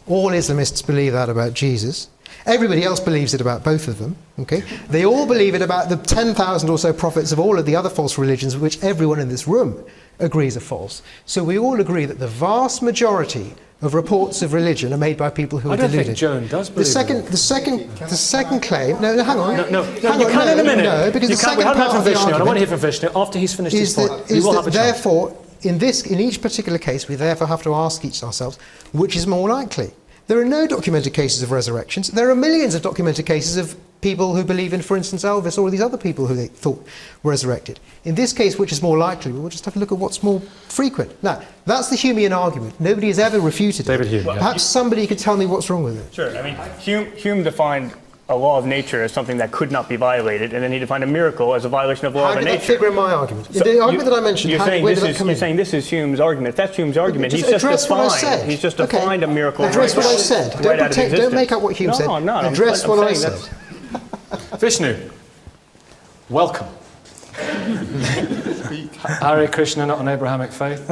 All Islamists believe that about Jesus. Everybody else believes it about both of them. Okay? They all believe it about the 10,000 or so prophets of all of the other false religions, which everyone in this room agrees are false. So we all agree that the vast majority of reports of religion are made by people who are deluded. I don't think Joan does believe the second claim. No, hang on. No, you can in a minute. No, because the second part of the argument, I want to hear from Vishnu after he's finished his point. Is that therefore, in each particular case, we therefore have to ask ourselves, which is more likely? There are no documented cases of resurrections. There are millions of documented cases of people who believe in, for instance, Elvis or these other people who they thought were resurrected. In this case, which is more likely, we'll just have to look at what's more frequent. Now, that's the Humean argument. Nobody has ever refuted it. Hume. Perhaps somebody could tell me what's wrong with it. Sure. I mean, Hume defined a law of nature as something that could not be violated, and then he defined a miracle as a violation of law of nature. How did that figure in my argument? So the argument that I mentioned, you're saying this is Hume's argument. If that's Hume's argument, he's just defined a miracle. Address what I said. Don't make up what Hume said. No, I'm not. Address what I said. Vishnu, welcome. Hare Krishna, not an Abrahamic faith.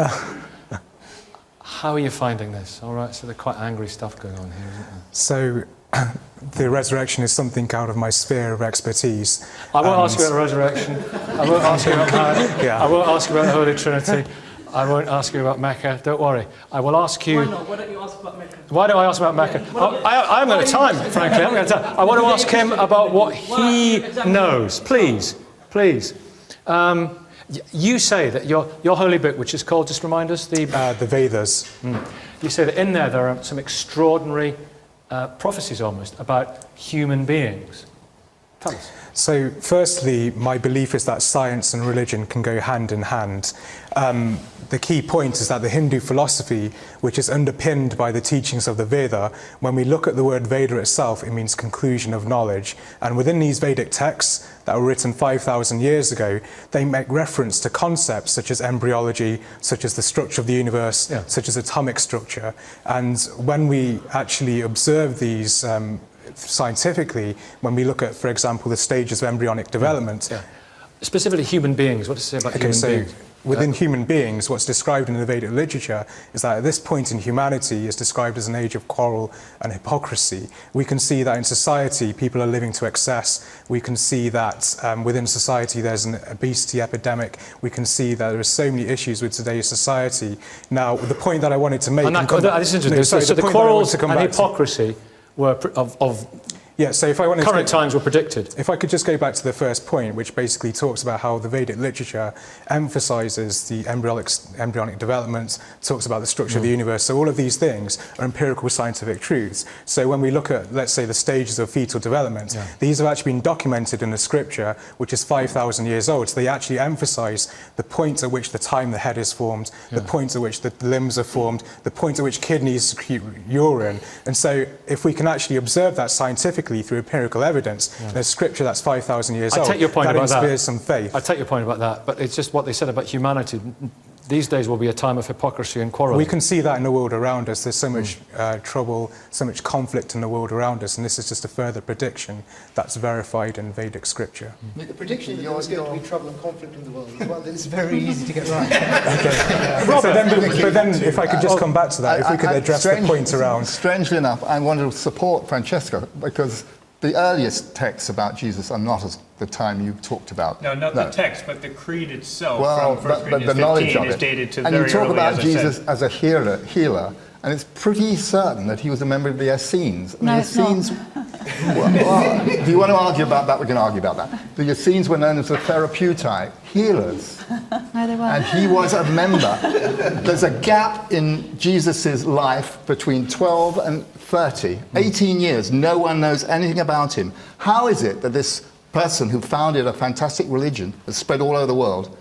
How are you finding this? All right, so there's quite angry stuff going on here, isn't there? So, the resurrection is something out of my sphere of expertise. I won't ask you about resurrection. I won't ask you about marriage. I won't ask you about the Holy Trinity. I won't ask you about Mecca. Don't worry. I will ask you... Why not? Why don't you ask about Mecca? Why don't I ask about Mecca? I haven't got time, frankly. I haven't got time. I want to ask him about what he knows. Please. You say that your holy book, which is called, just remind us, the Vedas. You say that in there are some extraordinary prophecies almost about human beings. Tell us. So, firstly, my belief is that science and religion can go hand in hand. The key point is that the Hindu philosophy, which is underpinned by the teachings of the Veda, when we look at the word Veda itself, it means conclusion of knowledge. And within these Vedic texts that were written 5,000 years ago, they make reference to concepts such as embryology, such as the structure of the universe, such as atomic structure. And when we actually observe these scientifically, when we look at, for example, the stages of embryonic development. Specifically human beings, what does it say about human beings? Within human beings, what's described in the Vedic literature is that at this point in humanity is described as an age of quarrel and hypocrisy. We can see that in society, people are living to excess. We can see that within society there's an obesity epidemic. We can see that there are so many issues with today's society. Now, the point that I wanted to make... So the quarrels and hypocrisy were so if I wanted current times were predicted. If I could just go back to the first point, which basically talks about how the Vedic literature emphasizes the embryonic development, talks about the structure of the universe. So all of these things are empirical scientific truths. So when we look at, let's say, the stages of fetal development, these have actually been documented in the scripture, which is 5,000 years old. So they actually emphasize the point at which the time the head is formed, the point at which the limbs are formed, the point at which kidneys secrete urine. And so if we can actually observe that scientifically through empirical evidence, there's scripture that's 5,000 years old. I take your point about that. That inspires some faith. I take your point about that, but it's just what they said about humanity. These days will be a time of hypocrisy and quarrel. We can see that in the world around us. There's so much trouble, so much conflict in the world around us, and this is just a further prediction that's verified in Vedic scripture. The prediction is there's going to be trouble and conflict in the world as well. It's very easy to get right. But then, if I could just come back to that, if we could address the point around... Strangely enough, I want to support Francesca, because the earliest texts about Jesus are not as the time you talked about. No, not the text, but the creed itself from 1 but the knowledge of is it. dated to and very you talk early, about as Jesus as a healer, and it's pretty certain that he was a member of the Essenes. I mean, No, it's not. Well, if you want to argue about that, we can argue about that. The Essenes were known as the therapeutai, healers. No, they weren't. And he was a member. There's a gap in Jesus' life between 12 and 30, 18 years. No one knows anything about him. How is it that this person who founded a fantastic religion that spread all over the world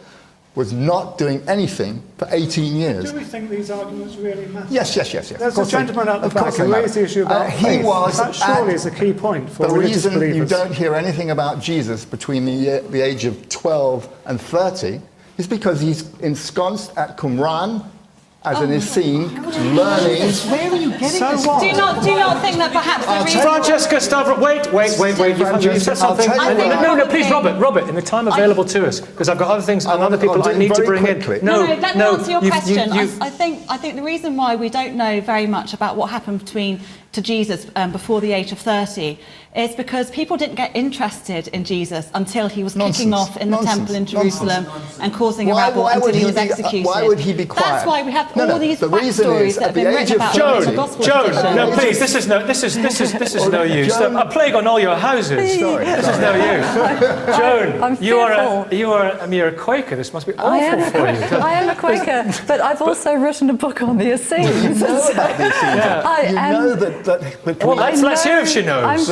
was not doing anything for 18 years? Do we think these arguments really matter? Yes. There's a gentleman at the back who raised the issue about faith. That surely is a key point for religious believers. The reason you don't hear anything about Jesus between the age of 12 and 30 is because he's ensconced at Qumran as an Essene, learning. Where are you getting this? what? Do you not think that perhaps the reason... Francesca Stavro, wait, you've said something. No, please, Robert, in the time available to us, because I've got other things and other people I need to bring in. No, let me answer your question. I think the reason why we don't know very much about what happened to Jesus before the age of 30 is because people didn't get interested in Jesus until he was kicking off in the temple in Jerusalem and causing a rabble until he was executed. Why would he be quiet? That's why we have... all these backstories that have been written about the gospel Joan, no, please, this is no use. A plague on all your houses. Sorry. This is no use. Joan, you are a mere Quaker. This must be awful for you. I am a Quaker, but I've also written a book on the Essenes. You know about the Essenes. You know that well, let's hear if she knows.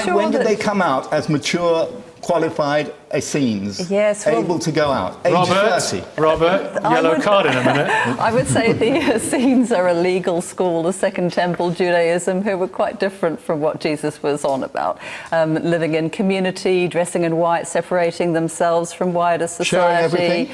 When did they come out as mature, qualified Essenes? Yes, able to go out? Age 30. Robert, yellow card in a minute. I would say the Essenes are a legal school, the Second Temple Judaism, who were quite different from what Jesus was on about. Living in community, dressing in white, separating themselves from wider society. Sharing everything.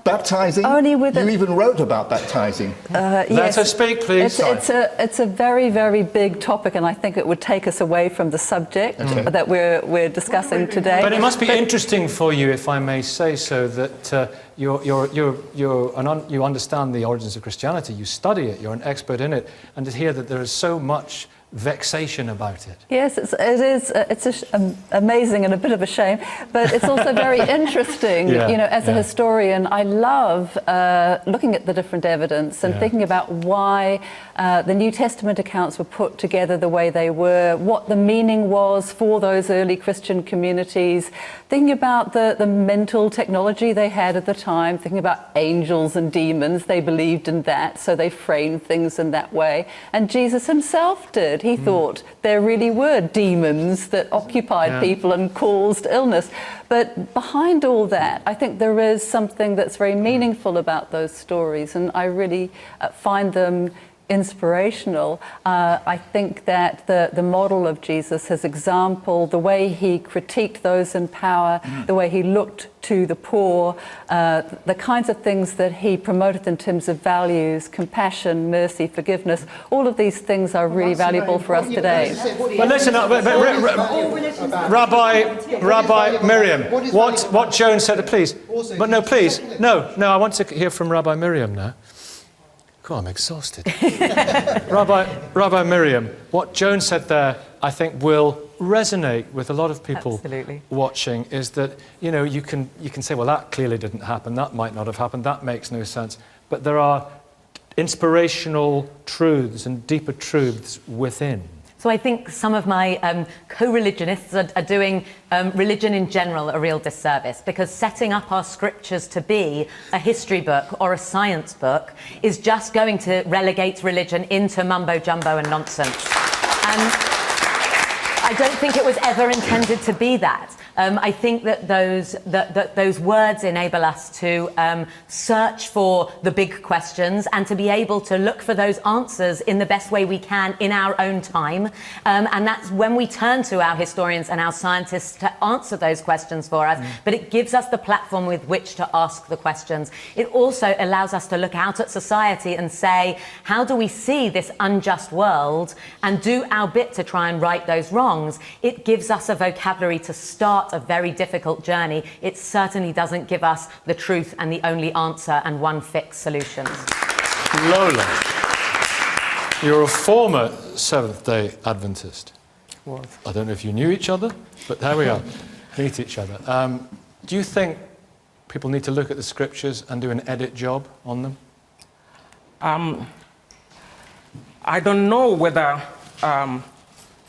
Baptizing? Only with you even wrote about baptizing. Let her speak, please. It's a very, very big topic, and I think it would take us away from the subject that we're discussing today. But it must be interesting for you, if I may say so, that you understand the origins of Christianity, you study it, you're an expert in it, and to hear that there is so much vexation about it. Yes, it's amazing and a bit of a shame, but it's also very interesting. As a historian, I love looking at the different evidence and thinking about why the New Testament accounts were put together the way they were, what the meaning was for those early Christian communities, thinking about the mental technology they had at the time, thinking about angels and demons. They believed in that, so they framed things in that way. And Jesus himself did. He thought there really were demons that occupied people and caused illness. But behind all that, I think there is something that's very meaningful about those stories, and I really find them inspirational. I think that the model of Jesus, his example, the way he critiqued those in power, the way he looked to the poor, the kinds of things that he promoted in terms of values, compassion, mercy, forgiveness, all of these things are really valuable for us today. Well, listen, Rabbi Miriam, what Joan said, please. But no, please, no, I want to hear from Rabbi Miriam now. God, I'm exhausted. Rabbi Miriam, what Joan said there, I think, will resonate with a lot of people watching, is that, you can say, well, that clearly didn't happen, that might not have happened, that makes no sense. But there are inspirational truths and deeper truths within. So I think some of my co-religionists are doing religion in general a real disservice, because setting up our scriptures to be a history book or a science book is just going to relegate religion into mumbo-jumbo and nonsense. And I don't think it was ever intended to be that. I think that those words enable us to search for the big questions and to be able to look for those answers in the best way we can in our own time. And that's when we turn to our historians and our scientists to answer those questions for us. But it gives us the platform with which to ask the questions. It also allows us to look out at society and say, how do we see this unjust world and do our bit to try and right those wrongs? It gives us a vocabulary to start a very difficult journey. It certainly doesn't give us the truth and the only answer and one fixed solution. Lola, you're a former Seventh-day Adventist. I don't know if you knew each other, but there we are. Meet each other. Do you think people need to look at the scriptures and do an edit job on them? I don't know whether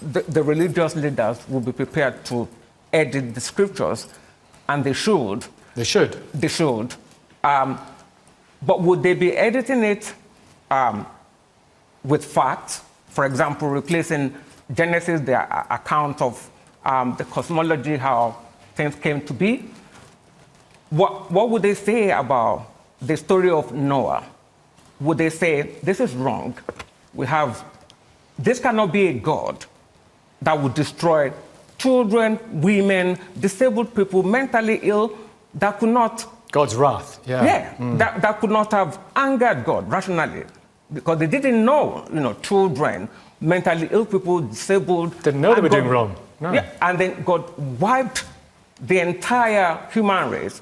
the religious leaders will be prepared to edit the scriptures, and they should. They should. They should. But would they be editing it with facts? For example, replacing Genesis, the account of the cosmology, how things came to be? What would they say about the story of Noah? Would they say, this is wrong? This cannot be a God that would destroy children, women, disabled people, mentally ill, that could not... God's wrath, that could not have angered God rationally, because they didn't know, children, mentally ill people, disabled... Didn't know they were doing wrong. No. Yeah, and then God wiped the entire human race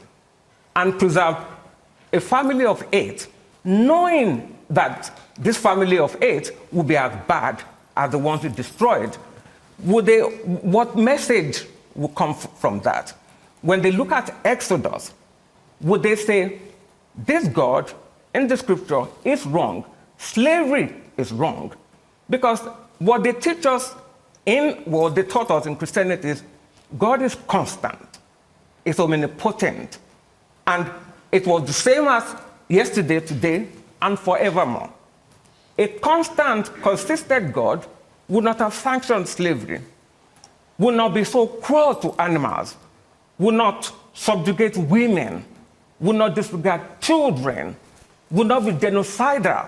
and preserved a family of 8, knowing that this family of 8 would be as bad as the ones he destroyed. What message would come from that? When they look at Exodus, would they say, this God in the scripture is wrong. Slavery is wrong. Because what they teach us what they taught us in Christianity is God is constant, is omnipotent, and it was the same as yesterday, today, and forevermore. A constant, consistent God would not have sanctioned slavery, would not be so cruel to animals, would not subjugate women, would not disregard children, would not be genocidal.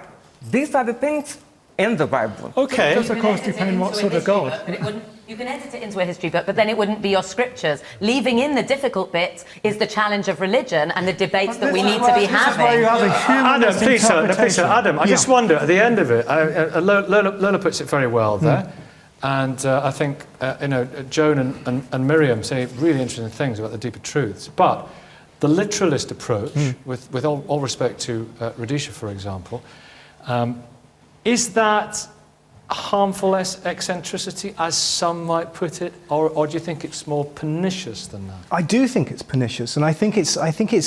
These are the things in the Bible. Okay. It does, of course, depend what sort of God. But it wouldn't, you can edit it into a history book, but then it wouldn't be your scriptures. Leaving in the difficult bits is the challenge of religion and the debates that we need to be having. Adam, please, sir, Adam, I just wonder, at the end of it, Lola puts it very well there, and I think, Joan and Miriam say really interesting things about the deeper truths, but the literalist approach, with all respect to Radisha, for example, is that harmful eccentricity, as some might put it, or do you think it's more pernicious than that? I do think it's pernicious, and I think it's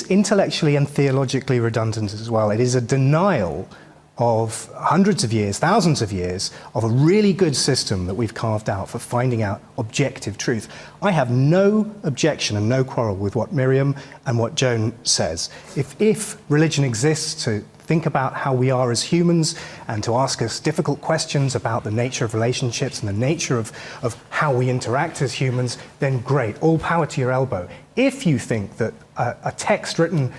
intellectually and theologically redundant as well. It is a denial of hundreds of years, thousands of years, of a really good system that we've carved out for finding out objective truth. I have no objection and no quarrel with what Miriam and what Joan says. If religion exists to think about how we are as humans and to ask us difficult questions about the nature of relationships and the nature of how we interact as humans, then great, all power to your elbow. If you think that a text written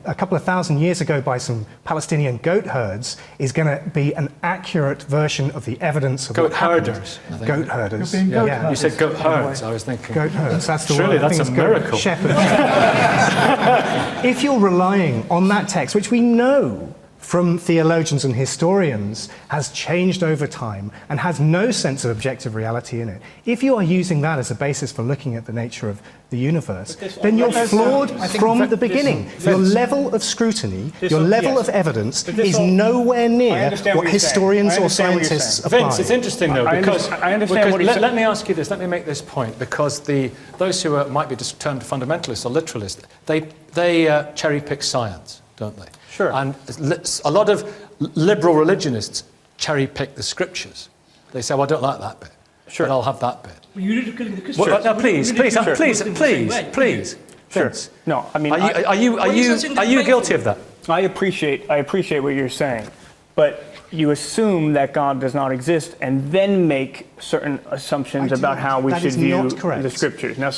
a couple of thousand years ago by some Palestinian goat herds is going to be an accurate version of the evidence of goat what happened. herders. Goat herders. You said goat herds. I was thinking. Goat herds. That's the Surely word. that's a miracle. Shepherds. If you're relying on that text, which we know from theologians and historians has changed over time and has no sense of objective reality in it. If you are using that as a basis for looking at the nature of the universe, then you're flawed from the beginning. Your level of scrutiny, your level of evidence is nowhere near what historians or scientists apply. Vince, it's interesting though, because let me ask you this, let me make this point, because those who might be termed fundamentalists or literalists, they cherry-pick science, don't they? Sure. And a lot of liberal religionists cherry-pick the scriptures. They say, well, I don't like that bit, but I'll have that bit. Well, you're ridiculing the Christians. Well, no, please. Sure. No, I mean, are you guilty of that? I appreciate what you're saying, but you assume that God does not exist and then make certain assumptions about how we should view the scriptures. Now,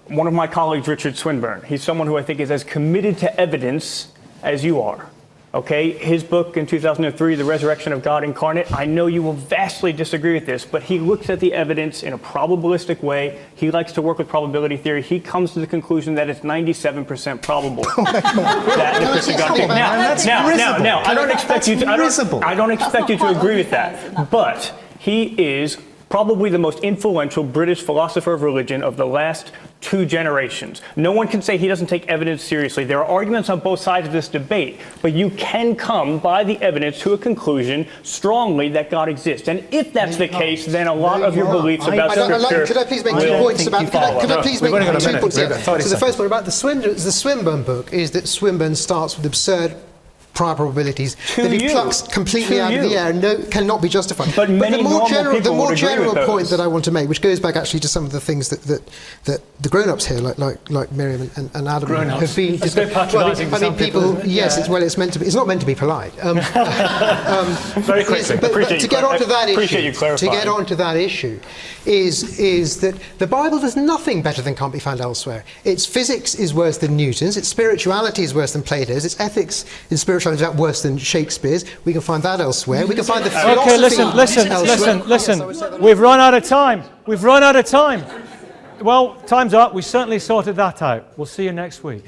one of my colleagues, Richard Swinburne, he's someone who I think is as committed to evidence as you are. Okay, his book in 2003, The Resurrection of God Incarnate, I know you will vastly disagree with this, but he looks at the evidence in a probabilistic way. He likes to work with probability theory. He comes to the conclusion that it's 97% probable that the Christian God came. Now, I don't expect you to agree with that, but he is probably the most influential British philosopher of religion of the last 2 generations. No one can say he doesn't take evidence seriously. There are arguments on both sides of this debate, but you can come by the evidence to a conclusion strongly that God exists. And if that's the case, then a lot of your beliefs about Scripture could I please make 2 points about... Could I please make 2 points? So the first one about the Swinburne book is that Swinburne starts with absurd prior probabilities that he plucks completely out of the air and cannot be justified. But the more general point that I want to make, which goes back actually to some of the things that the grown-ups here, like Miriam and Adam, have been discussing. I mean, people. Yes, it's meant to be. It's not meant to be polite. Very quickly, but to get onto that issue, is that the Bible does nothing better than can't be found elsewhere. Its physics is worse than Newton's. Its spirituality is worse than Plato's. Its ethics in spirituality is worse than Shakespeare's. We can find that elsewhere. We can find the philosophy listen. We've run out of time. Well, time's up. We certainly sorted that out. We'll see you next week.